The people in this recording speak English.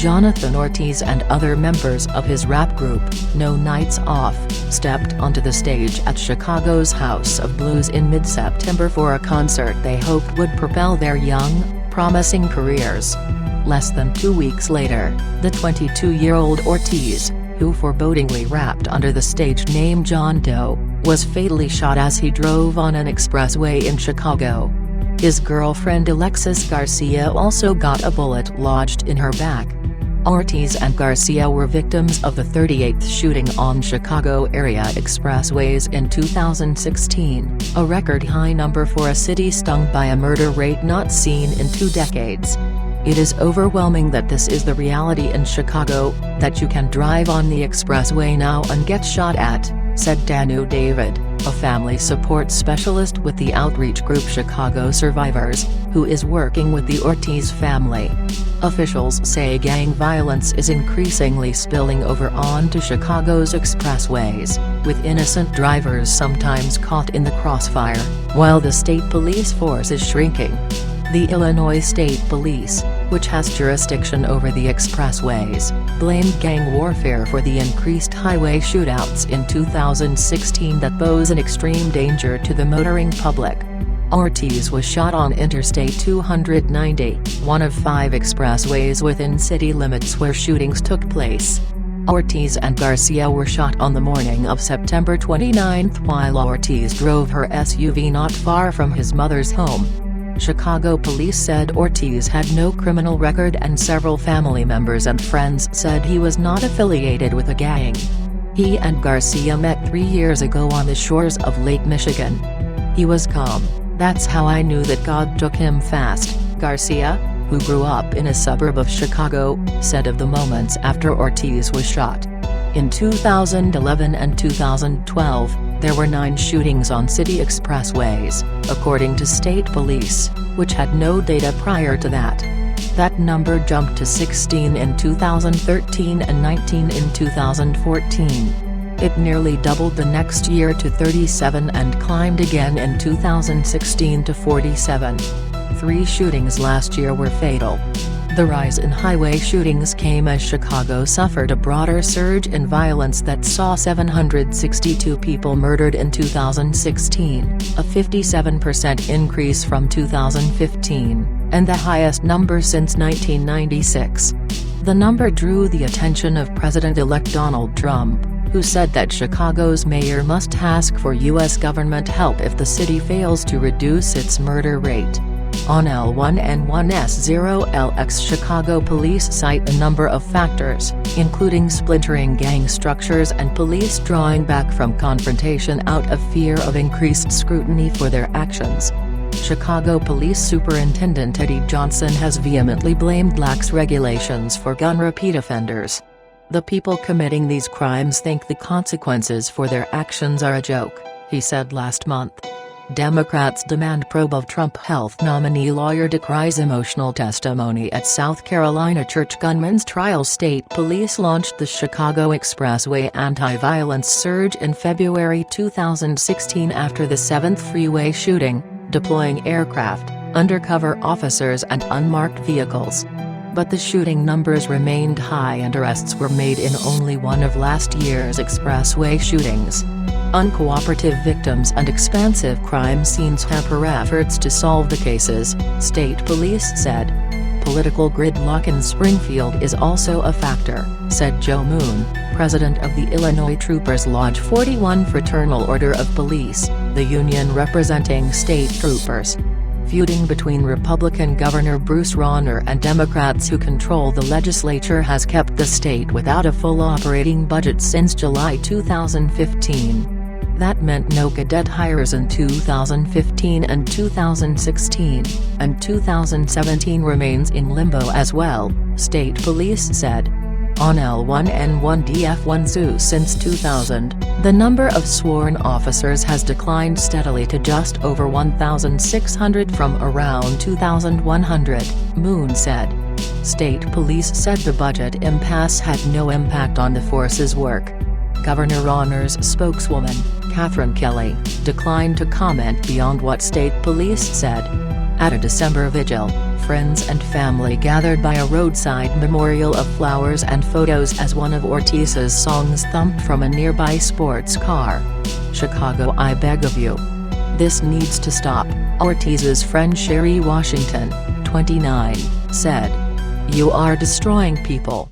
Jonathan Ortiz and other members of his rap group, No Nights Off, stepped onto the stage at Chicago's House of Blues in mid-September for a concert they hoped would propel their young, promising careers. Less than 2 weeks later, the 22-year-old Ortiz, who forebodingly rapped under the stage name John Doe, was fatally shot as he drove on an expressway in Chicago. His girlfriend Alexis Garcia also got a bullet lodged in her back. Ortiz and Garcia were victims of the 38th shooting on Chicago area expressways in 2016, a record-high number for a city stung by a murder rate not seen in 2 decades. "It is overwhelming that this is the reality in Chicago, that you can drive on the expressway now and get shot at," said Danu David, a family support specialist with the outreach group Chicago Survivors, who is working with the Ortiz family. Officials say gang violence is increasingly spilling over onto Chicago's expressways, with innocent drivers sometimes caught in the crossfire, while the state police force is shrinking. The Illinois State Police, which has jurisdiction over the expressways, blamed gang warfare for the increased highway shootouts in 2016 that pose an extreme danger to the motoring public. Ortiz was shot on Interstate 290, one of 5 expressways within city limits where shootings took place. Ortiz and Garcia were shot on the morning of September 29 while Ortiz drove her SUV not far from his mother's home. Chicago police said Ortiz had no criminal record and several family members and friends said he was not affiliated with a gang. He and Garcia met 3 years ago on the shores of Lake Michigan. "He was calm, that's how I knew that God took him fast," Garcia, who grew up in a suburb of Chicago, said of the moments after Ortiz was shot. In 2011 and 2012, there were 9 shootings on city expressways, according to state police, which had no data prior to that. That number jumped to 16 in 2013 and 19 in 2014. It nearly doubled the next year to 37 and climbed again in 2016 to 47. 3 shootings last year were fatal. The rise in highway shootings came as Chicago suffered a broader surge in violence that saw 762 people murdered in 2016, a 57% increase from 2015, and the highest number since 1996. The number drew the attention of President-elect Donald Trump, who said that Chicago's mayor must ask for U.S. government help if the city fails to reduce its murder rate. On L1N1S0LX, Chicago police cite a number of factors, including splintering gang structures and police drawing back from confrontation out of fear of increased scrutiny for their actions. Chicago Police Superintendent Eddie Johnson has vehemently blamed lax regulations for gun repeat offenders. "The people committing these crimes think the consequences for their actions are a joke," he said last month. Democrats demand probe of Trump health nominee lawyer decries emotional testimony at South Carolina church gunman's trial. State police launched the Chicago Expressway anti-violence surge in February 2016 after the 7th freeway shooting, deploying aircraft, undercover officers and unmarked vehicles. But the shooting numbers remained high and arrests were made in only one of last year's expressway shootings. Uncooperative victims and expansive crime scenes hamper efforts to solve the cases, state police said. Political gridlock in Springfield is also a factor, said Joe Moon, president of the Illinois Troopers Lodge 41 Fraternal Order of Police, the union representing state troopers. Feuding between Republican Governor Bruce Rauner and Democrats who control the legislature has kept the state without a full operating budget since July 2015. That meant no cadet hires in 2015 and 2016, and 2017 remains in limbo as well, state police said. On L1N1DF1 Zoo since 2000, the number of sworn officers has declined steadily to just over 1,600 from around 2,100, Moon said. State police said the budget impasse had no impact on the force's work. Governor Rauner's spokeswoman, Catherine Kelly, declined to comment beyond what state police said. At a December vigil, friends and family gathered by a roadside memorial of flowers and photos as one of Ortiz's songs thumped from a nearby sports car. "Chicago, I beg of you. This needs to stop," Ortiz's friend Sherry Washington, 29, said. "You are destroying people.